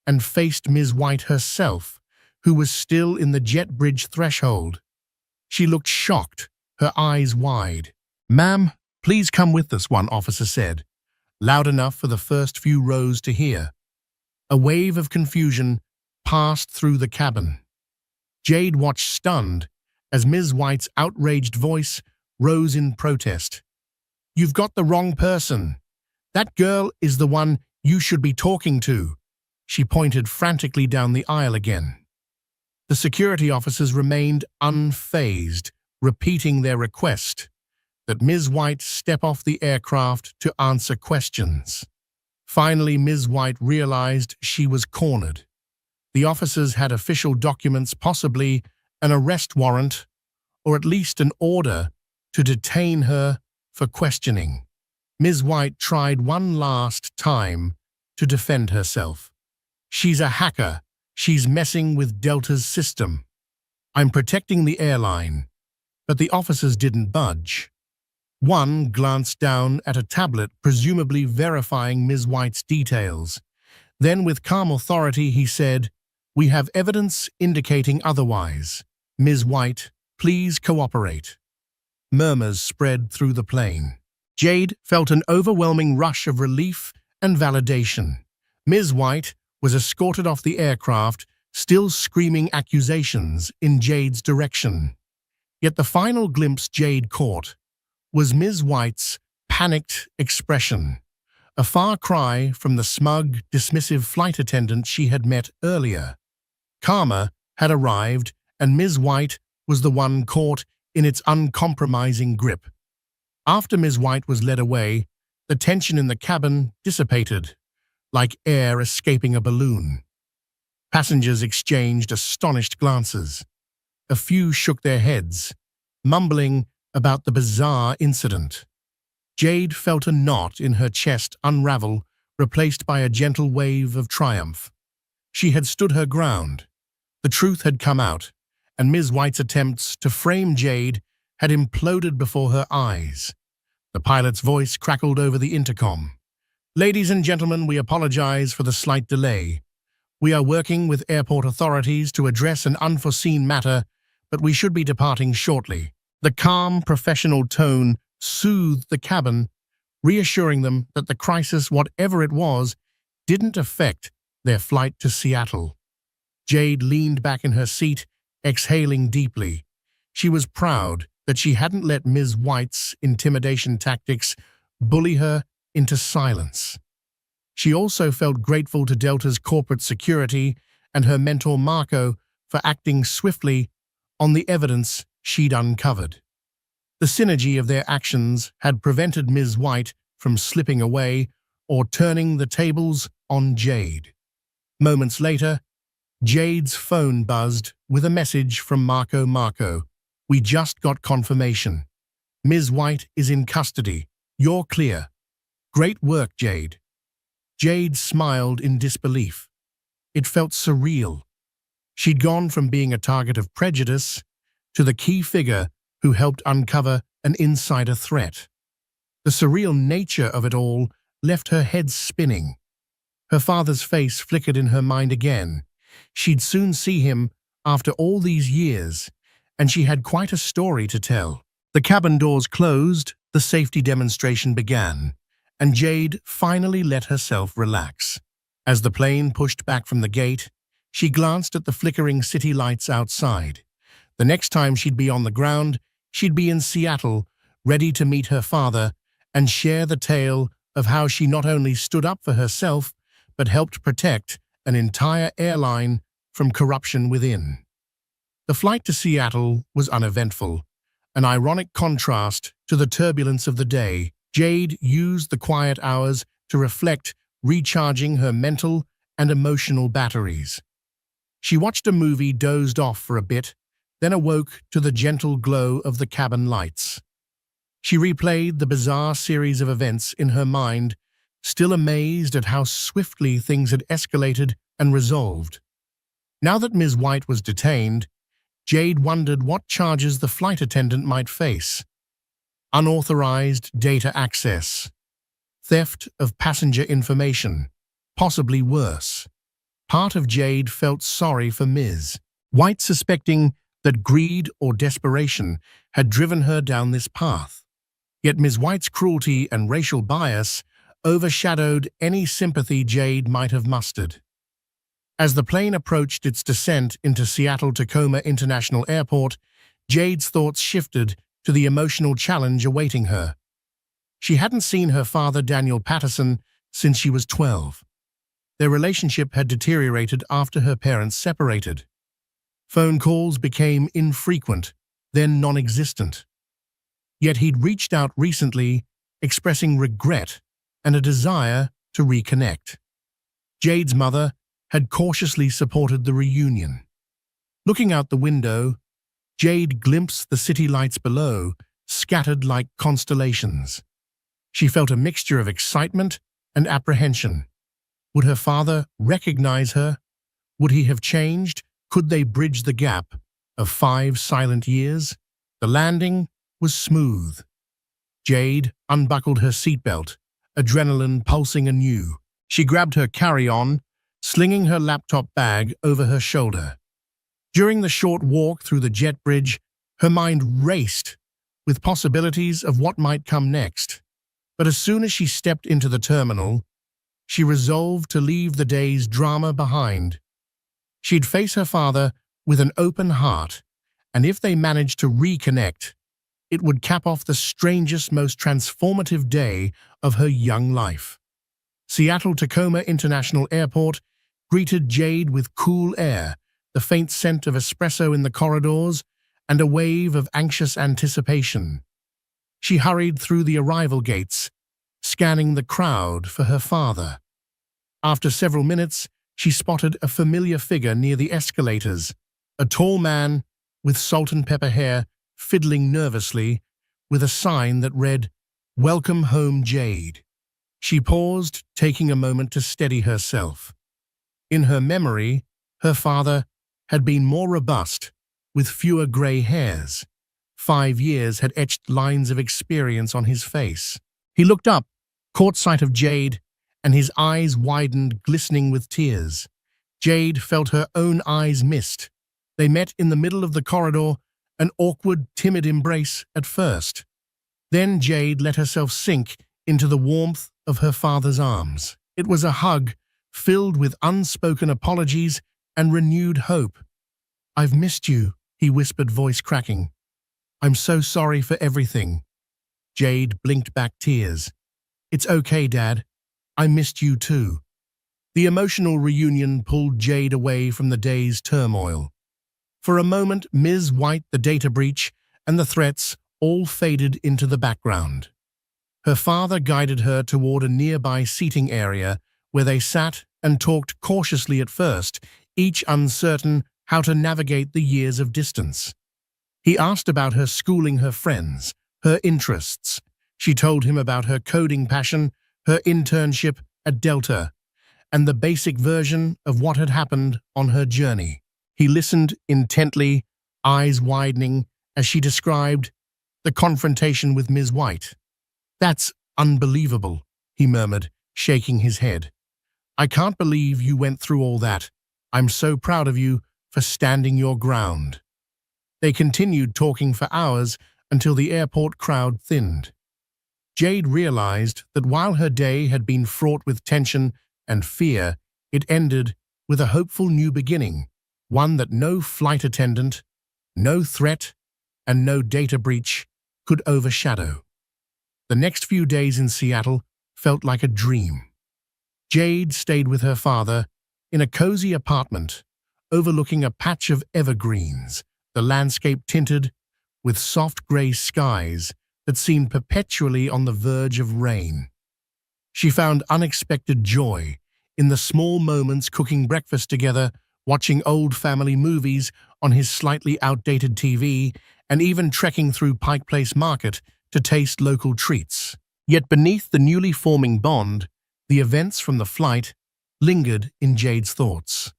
S1: and faced Ms. White herself, who was still in the jet bridge threshold. She looked shocked, her eyes wide. "Ma'am, please come with us," one officer said, loud enough for the first few rows to hear. A wave of confusion passed through the cabin. Jade watched stunned as Ms. White's outraged voice rose in protest. "You've got the wrong person. That girl is the one you should be talking to." She pointed frantically down the aisle again. The security officers remained unfazed, repeating their request that Ms. White step off the aircraft to answer questions. Finally, Ms. White realized she was cornered. The officers had official documents, possibly an arrest warrant, or at least an order to detain her for questioning. Ms. White tried one last time to defend herself. "She's a hacker. She's messing with Delta's system. I'm protecting the airline." But the officers didn't budge. One glanced down at a tablet, presumably verifying Ms. White's details. Then, with calm authority, he said, "We have evidence indicating otherwise. Ms. White, please cooperate." Murmurs spread through the plane. Jade felt an overwhelming rush of relief and validation. Ms. White was escorted off the aircraft, still screaming accusations in Jade's direction. Yet the final glimpse Jade caught was Ms. White's panicked expression, a far cry from the smug, dismissive flight attendant she had met earlier. Karma had arrived, and Ms. White was the one caught in its uncompromising grip. After Ms. White was led away, the tension in the cabin dissipated, like air escaping a balloon. Passengers exchanged astonished glances. A few shook their heads, mumbling about the bizarre incident. Jade felt a knot in her chest unravel, replaced by a gentle wave of triumph. She had stood her ground. The truth had come out, and Ms. White's attempts to frame Jade had imploded before her eyes. The pilot's voice crackled over the intercom. "Ladies and gentlemen, we apologize for the slight delay. We are working with airport authorities to address an unforeseen matter, but we should be departing shortly." The calm, professional tone soothed the cabin, reassuring them that the crisis, whatever it was, didn't affect their flight to Seattle. Jade leaned back in her seat, exhaling deeply. She was proud that she hadn't let Ms. White's intimidation tactics bully her into silence. She also felt grateful to Delta's corporate security and her mentor Marco for acting swiftly on the evidence she'd uncovered. The synergy of their actions had prevented Ms. White from slipping away or turning the tables on Jade. Moments later, Jade's phone buzzed with a message from Marco. "We just got confirmation. Ms. White is in custody. You're clear." "Great work, Jade." Jade smiled in disbelief. It felt surreal. She'd gone from being a target of prejudice to the key figure who helped uncover an insider threat. The surreal nature of it all left her head spinning. Her father's face flickered in her mind again. She'd soon see him after all these years, and she had quite a story to tell. The cabin doors closed, the safety demonstration began, and Jade finally let herself relax. As the plane pushed back from the gate, she glanced at the flickering city lights outside. The next time she'd be on the ground, she'd be in Seattle, ready to meet her father and share the tale of how she not only stood up for herself, but helped protect an entire airline from corruption within. The flight to Seattle was uneventful, an ironic contrast to the turbulence of the day. Jade used the quiet hours to reflect, recharging her mental and emotional batteries. She watched a movie, dozed off for a bit, then awoke to the gentle glow of the cabin lights. She replayed the bizarre series of events in her mind, still amazed at how swiftly things had escalated and resolved. Now that Ms. White was detained, Jade wondered what charges the flight attendant might face. Unauthorized data access, theft of passenger information, possibly worse. Part of Jade felt sorry for Ms. White, suspecting that greed or desperation had driven her down this path. Yet Ms. White's cruelty and racial bias overshadowed any sympathy Jade might have mustered. As the plane approached its descent into Seattle-Tacoma International Airport, Jade's thoughts shifted to the emotional challenge awaiting her. She hadn't seen her father, Daniel Patterson, since she was 12. Their relationship had deteriorated after her parents separated. Phone calls became infrequent, then non-existent. Yet he'd reached out recently, expressing regret and a desire to reconnect. Jade's mother had cautiously supported the reunion. Looking out the window, Jade glimpsed the city lights below, scattered like constellations. She felt a mixture of excitement and apprehension. Would her father recognize her? Would he have changed? Could they bridge the gap of 5 silent years? The landing was smooth. Jade unbuckled her seatbelt, adrenaline pulsing anew. She grabbed her carry-on, slinging her laptop bag over her shoulder. During the short walk through the jet bridge, her mind raced with possibilities of what might come next. But as soon as she stepped into the terminal, she resolved to leave the day's drama behind. She'd face her father with an open heart, and if they managed to reconnect, it would cap off the strangest, most transformative day of her young life. Seattle-Tacoma International Airport greeted Jade with cool air, the faint scent of espresso in the corridors, and a wave of anxious anticipation. She hurried through the arrival gates, scanning the crowd for her father. After several minutes, she spotted a familiar figure near the escalators, a tall man with salt and pepper hair fiddling nervously with a sign that read, "Welcome home, Jade." She paused, taking a moment to steady herself. In her memory, her father had been more robust, with fewer gray hairs. 5 years had etched lines of experience on his face. He looked up, caught sight of Jade, and his eyes widened, glistening with tears. Jade felt her own eyes mist. They met in the middle of the corridor, an awkward, timid embrace at first. Then Jade let herself sink into the warmth of her father's arms. It was a hug filled with unspoken apologies and renewed hope. "I've missed you," he whispered, voice cracking. "I'm so sorry for everything." Jade blinked back tears. "It's okay, Dad. I missed you too." The emotional reunion pulled Jade away from the day's turmoil. For a moment, Ms. White, the data breach, and the threats all faded into the background. Her father guided her toward a nearby seating area where they sat and talked cautiously at first, each uncertain how to navigate the years of distance. He asked about her schooling, her friends, her interests. She told him about her coding passion, her internship at Delta, and the basic version of what had happened on her journey. He listened intently, eyes widening, as she described the confrontation with Ms. White. "That's unbelievable," he murmured, shaking his head. "I can't believe you went through all that. I'm so proud of you for for standing your ground." They continued talking for hours until the airport crowd thinned. Jade realized that while her day had been fraught with tension and fear, it ended with a hopeful new beginning, one that no flight attendant, no threat, and no data breach could overshadow. The next few days in Seattle felt like a dream. Jade stayed with her father in a cozy apartment overlooking a patch of evergreens, the landscape tinted with soft gray skies that seemed perpetually on the verge of rain. She found unexpected joy in the small moments, cooking breakfast together, watching old family movies on his slightly outdated TV, and even trekking through Pike Place Market to taste local treats. Yet beneath the newly forming bond, the events from the flight lingered in Jade's thoughts.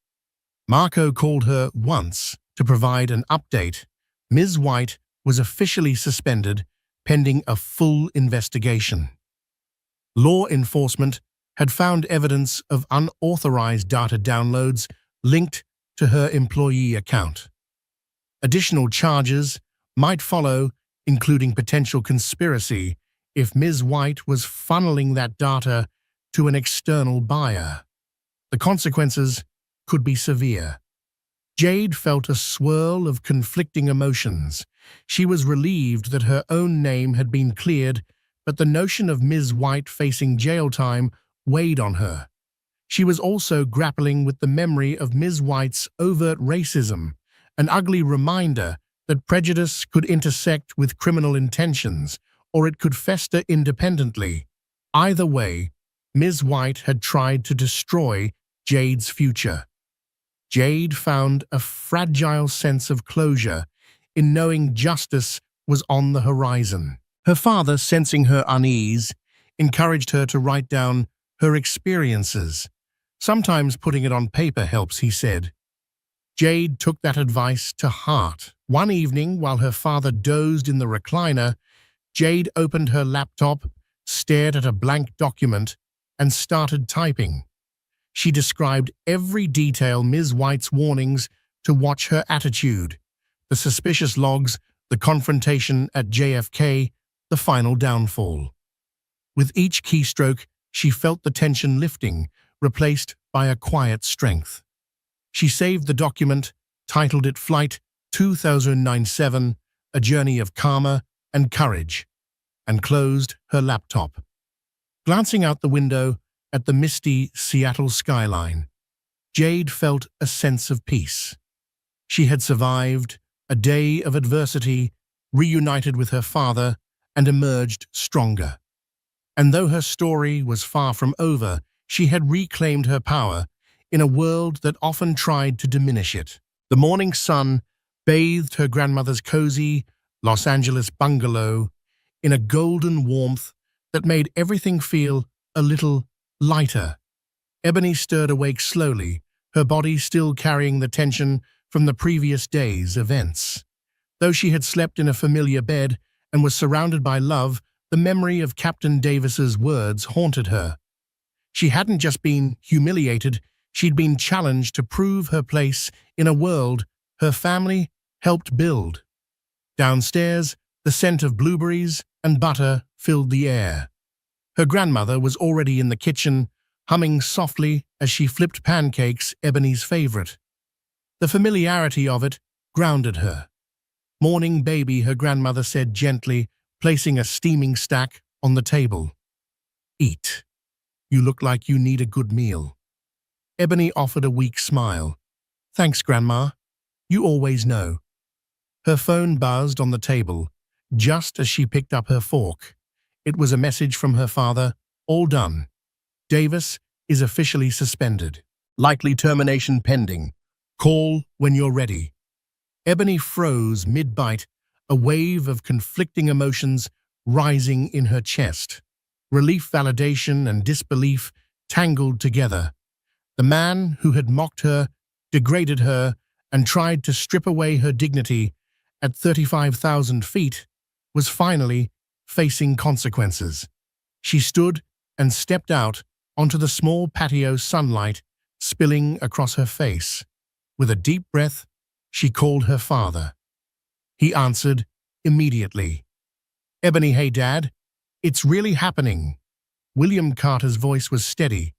S1: Marco called her once to provide an update. Ms. White was officially suspended pending a full investigation. Law enforcement had found evidence of unauthorized data downloads linked to her employee account. Additional charges might follow, including potential conspiracy if Ms. White was funneling that data to an external buyer. The consequences could be severe. Jade felt a swirl of conflicting emotions. She was relieved that her own name had been cleared, but the notion of Ms. White facing jail time weighed on her. She was also grappling with the memory of Ms. White's overt racism, an ugly reminder that prejudice could intersect with criminal intentions, or it could fester independently. Either way, Ms. White had tried to destroy Jade's future. Jade found a fragile sense of closure in knowing justice was on the horizon. Her father, sensing her unease, encouraged her to write down her experiences. "Sometimes putting it on paper helps," he said. Jade took that advice to heart. One evening, while her father dozed in the recliner, Jade opened her laptop, stared at a blank document, and started typing. She described every detail: Ms. White's warnings to watch her attitude, the suspicious logs, the confrontation at JFK, the final downfall. With each keystroke, she felt the tension lifting, replaced by a quiet strength. She saved the document, titled it Flight 2097, A Journey of Karma and Courage, and closed her laptop. Glancing out the window at the misty Seattle skyline, Jade felt a sense of peace. She had survived a day of adversity, reunited with her father, and emerged stronger. And though her story was far from over, she had reclaimed her power in a world that often tried to diminish it. The morning sun bathed her grandmother's cozy Los Angeles bungalow in a golden warmth that made everything feel a little lighter. Ebony stirred awake slowly, her body still carrying the tension from the previous day's events. Though she had slept in a familiar bed and was surrounded by love, the memory of Captain Davis's words haunted her. She hadn't just been humiliated, she'd been challenged to prove her place in a world her family helped build. Downstairs, the scent of blueberries and butter filled the air. Her grandmother was already in the kitchen, humming softly as she flipped pancakes, Ebony's favorite. The familiarity of it grounded her. "Morning, baby," her grandmother said gently, placing a steaming stack on the table. "Eat. You look like you need a good meal." Ebony offered a weak smile. "Thanks, Grandma. You always know." Her phone buzzed on the table, just as she picked up her fork. It was a message from her father. "All done. Davis is officially suspended. Likely termination pending. Call when you're ready." Ebony froze mid-bite, a wave of conflicting emotions rising in her chest. Relief, validation, and disbelief tangled together. The man who had mocked her, degraded her, and tried to strip away her dignity at 35,000 feet was finally facing consequences. She stood and stepped out onto the small patio, sunlight spilling across her face. With a deep breath, she called her father. He answered immediately. "Ebony, hey Dad, it's really happening." William Carter's voice was steady,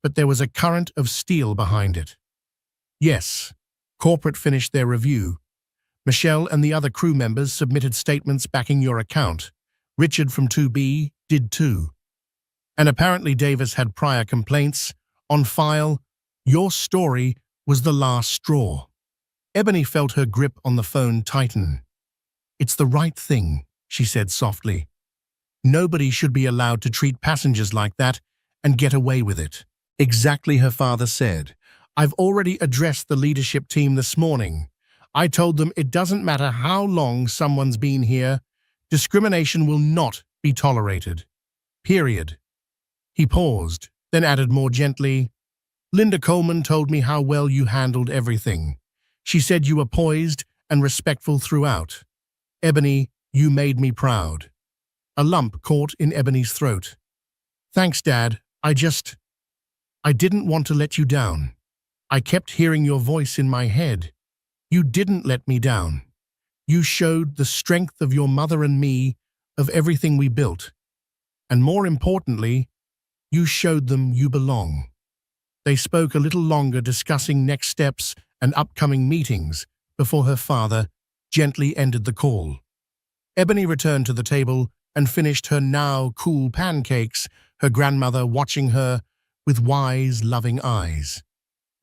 S1: but there was a current of steel behind it. "Yes." Corporate finished their review. Michelle and the other crew members submitted statements backing your account. Richard from 2B did too. And apparently Davis had prior complaints. On file, your story was the last straw. Ebony felt her grip on the phone tighten. "It's the right thing," she said softly. "Nobody should be allowed to treat passengers like that and get away with it." Exactly, her father said. "I've already addressed the leadership team this morning. I told them it doesn't matter how long someone's been here, discrimination will not be tolerated. Period." He paused, then added more gently, "Linda Coleman told me how well you handled everything. She said you were poised and respectful throughout. Ebony, you made me proud." A lump caught in Ebony's throat. "Thanks, Dad. I didn't want to let you down. I kept hearing your voice in my head. You didn't let me down. You showed the strength of your mother and me, of everything we built. And more importantly, you showed them you belong." They spoke a little longer, discussing next steps and upcoming meetings, before her father gently ended the call. Ebony returned to the table and finished her now cool pancakes, her grandmother watching her with wise, loving eyes.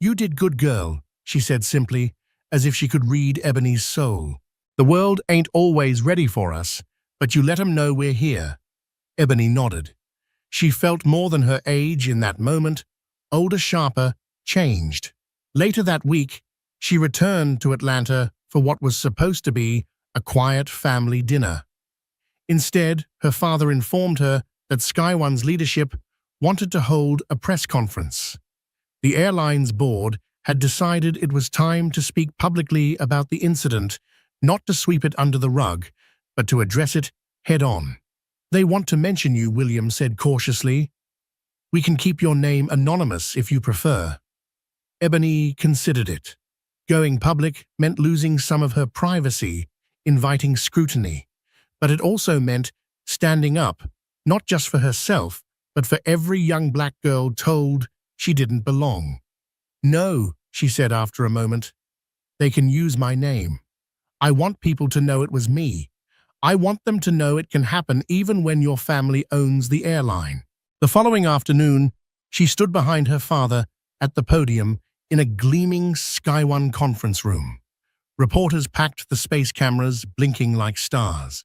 S1: "You did good, girl," she said simply, as if she could read Ebony's soul. "The world ain't always ready for us, but you let 'em know we're here." Ebony nodded. She felt more than her age in that moment, older, sharper, changed. Later that week, she returned to Atlanta for what was supposed to be a quiet family dinner. Instead, her father informed her that Sky One's leadership wanted to hold a press conference. The airline's board had decided it was time to speak publicly about the incident, not to sweep it under the rug, but to address it head-on. "They want to mention you," William said cautiously. "We can keep your name anonymous if you prefer." Ebony considered it. Going public meant losing some of her privacy, inviting scrutiny. But it also meant standing up, not just for herself, but for every young black girl told she didn't belong. "No," she said after a moment. "They can use my name. I want people to know it was me. I want them to know it can happen even when your family owns the airline." The following afternoon, she stood behind her father at the podium in a gleaming Sky One conference room. Reporters packed the space cameras, blinking like stars.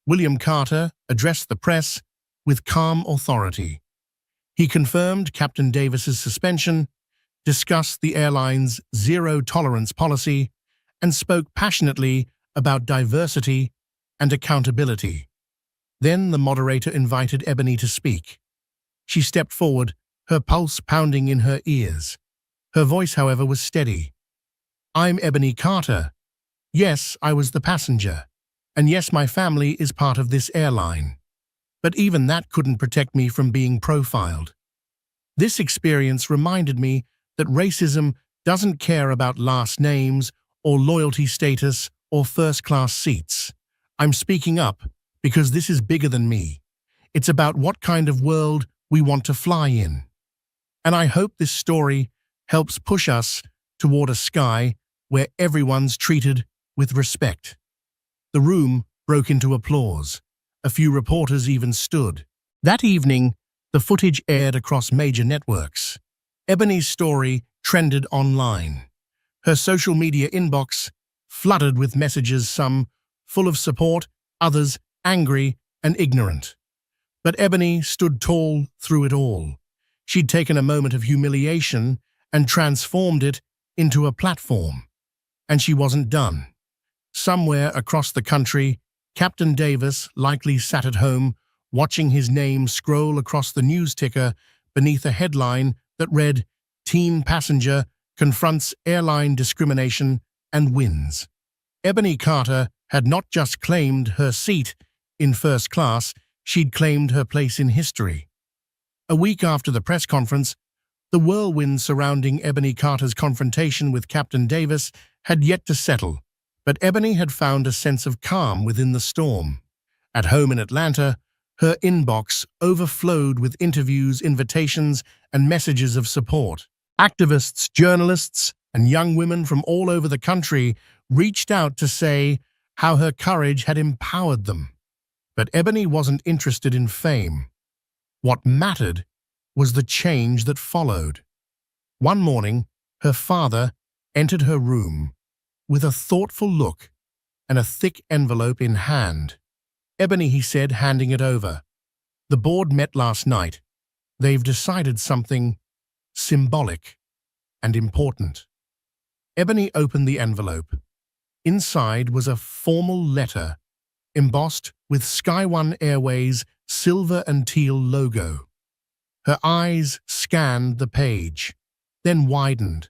S1: William Carter addressed the press with calm authority. He confirmed Captain Davis's suspension, discussed the airline's zero-tolerance policy, and spoke passionately about diversity and accountability. Then the moderator invited Ebony to speak. She stepped forward, her pulse pounding in her ears. Her voice, however, was steady. "I'm Ebony Carter. Yes, I was the passenger. And yes, my family is part of this airline. But even that couldn't protect me from being profiled. This experience reminded me that racism doesn't care about last names or loyalty status or first-class seats. I'm speaking up because this is bigger than me. It's about what kind of world we want to fly in. And I hope this story helps push us toward a sky where everyone's treated with respect." The room broke into applause. A few reporters even stood. That evening, the footage aired across major networks. Ebony's story trended online. Her social media inbox flooded with messages, some full of support, others angry and ignorant. But Ebony stood tall through it all. She'd taken a moment of humiliation and transformed it into a platform. And she wasn't done. Somewhere across the country, Captain Davis likely sat at home, watching his name scroll across the news ticker beneath a headline that read, "Teen Passenger Confronts Airline Discrimination and Wins." Ebony Carter had not just claimed her seat in first class, she'd claimed her place in history. A week after the press conference, The whirlwind surrounding Ebony Carter's confrontation with Captain Davis had yet to settle, but Ebony had found a sense of calm within the storm. At home in Atlanta, her inbox overflowed with interviews, invitations, and messages of support. Activists, journalists, and young women from all over the country reached out to say how her courage had empowered them. But Ebony wasn't interested in fame. What mattered was the change that followed. One morning, her father entered her room with a thoughtful look and a thick envelope in hand. "Ebony," he said, handing it over. "The board met last night. They've decided something symbolic and important." Ebony opened the envelope. Inside was a formal letter, embossed with Sky One Airways' silver and teal logo. Her eyes scanned the page, then widened.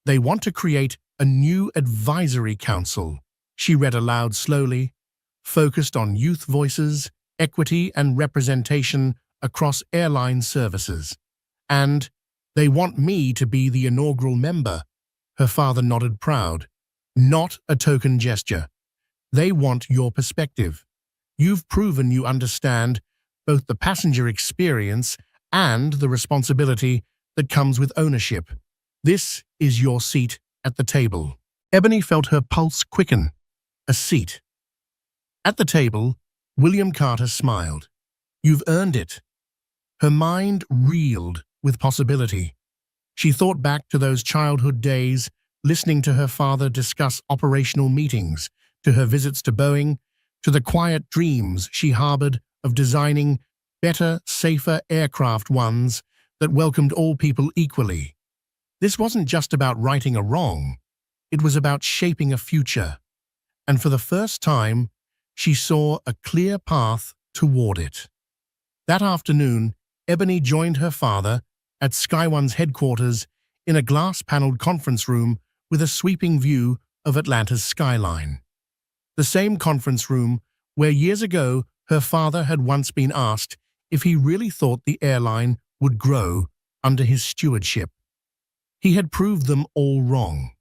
S1: "They want to create a new advisory council," she read aloud slowly, "focused on youth voices, equity and representation across airline services. And they want me to be the inaugural member." Her father nodded proud. "Not a token gesture. They want your perspective. You've proven you understand both the passenger experience and the responsibility that comes with ownership. This is your seat at the table." Ebony felt her pulse quicken. A seat. At the table, William Carter smiled. "You've earned it." Her mind reeled with possibility. She thought back to those childhood days, listening to her father discuss operational meetings, to her visits to Boeing, to the quiet dreams she harbored of designing better, safer aircraft, ones that welcomed all people equally. This wasn't just about righting a wrong. It was about shaping a future. And for the first time, she saw a clear path toward it. That afternoon, Ebony joined her father at Sky One's headquarters in a glass-paneled conference room with a sweeping view of Atlanta's skyline. The same conference room where years ago her father had once been asked if he really thought the airline would grow under his stewardship. He had proved them all wrong.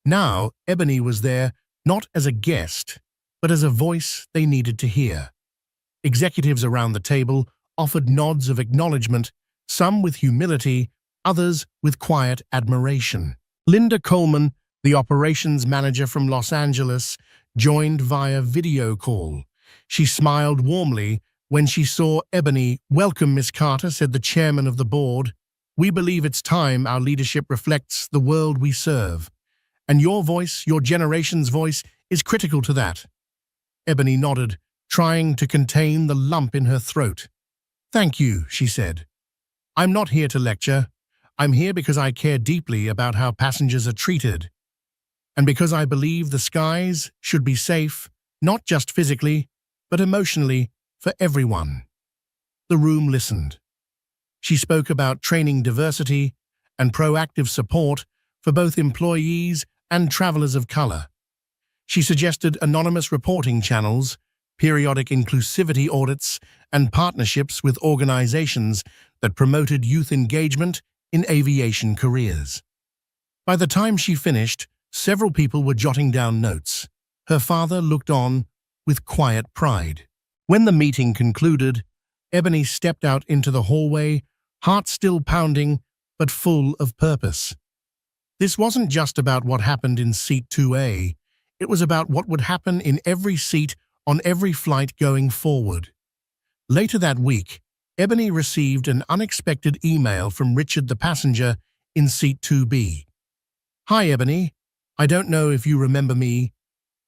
S1: Now, Ebony was there not as a guest, but as a voice they needed to hear. Executives around the table offered nods of acknowledgement, some with humility, others with quiet admiration. Linda Coleman, the operations manager from Los Angeles, joined via video call. She smiled warmly when she saw Ebony. "Welcome, Miss Carter," said the chairman of the board. "We believe it's time our leadership reflects the world we serve. And your voice, your generation's voice, is critical to that." Ebony nodded, trying to contain the lump in her throat. "Thank you," she said. "I'm not here to lecture. I'm here because I care deeply about how passengers are treated. And because I believe the skies should be safe, not just physically, but emotionally, for everyone." The room listened. She spoke about training diversity and proactive support for both employees and travelers of color. She suggested anonymous reporting channels, periodic inclusivity audits, and partnerships with organizations that promoted youth engagement in aviation careers. By the time she finished, several people were jotting down notes. Her father looked on with quiet pride. When the meeting concluded, Ebony stepped out into the hallway, heart still pounding, but full of purpose. This wasn't just about what happened in Seat 2A. It was about what would happen in every seat on every flight going forward. Later that week, Ebony received an unexpected email from Richard, the passenger in Seat 2B. "Hi, Ebony. I don't know if you remember me,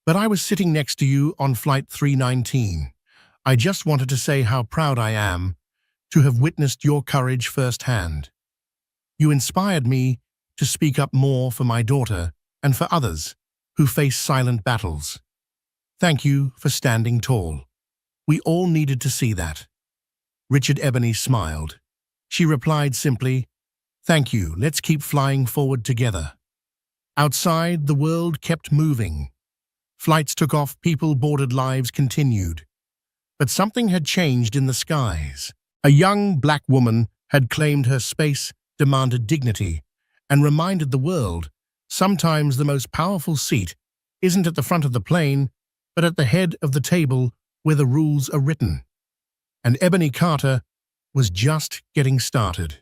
S1: but I was sitting next to you on Flight 319. I just wanted to say how proud I am to have witnessed your courage firsthand. You inspired me to speak up more for my daughter and for others who face silent battles. Thank you for standing tall. We all needed to see that." Richard. Ebony smiled. She replied simply, "Thank you, let's keep flying forward together." Outside, the world kept moving. Flights took off, people boarded, lives continued. But something had changed in the skies. A young black woman had claimed her space demanded dignity and reminded the world sometimes the most powerful seat isn't at the front of the plane, but at the head of the table where the rules are written. And Ebony Carter was just getting started.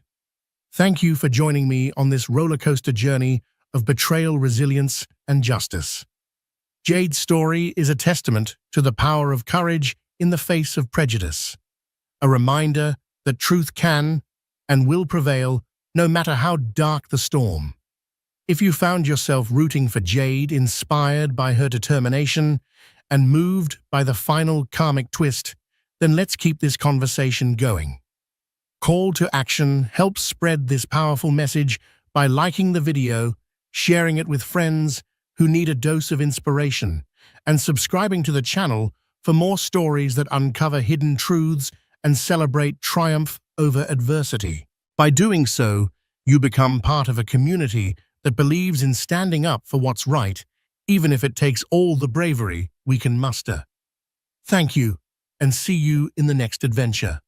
S1: Thank you for joining me on this roller coaster journey of betrayal, resilience, and justice. Jade's story is a testament to the power of courage in the face of prejudice, a reminder that truth can and will prevail no matter how dark the storm. If you found yourself rooting for Jade, inspired by her determination and moved by the final karmic twist, then let's keep this conversation going. Call to action: help spread this powerful message by liking the video, sharing it with friends who need a dose of inspiration, and subscribing to the channel for more stories that uncover hidden truths and celebrate triumph over adversity. By doing so, you become part of a community that believes in standing up for what's right, even if it takes all the bravery we can muster. Thank you, and see you in the next adventure.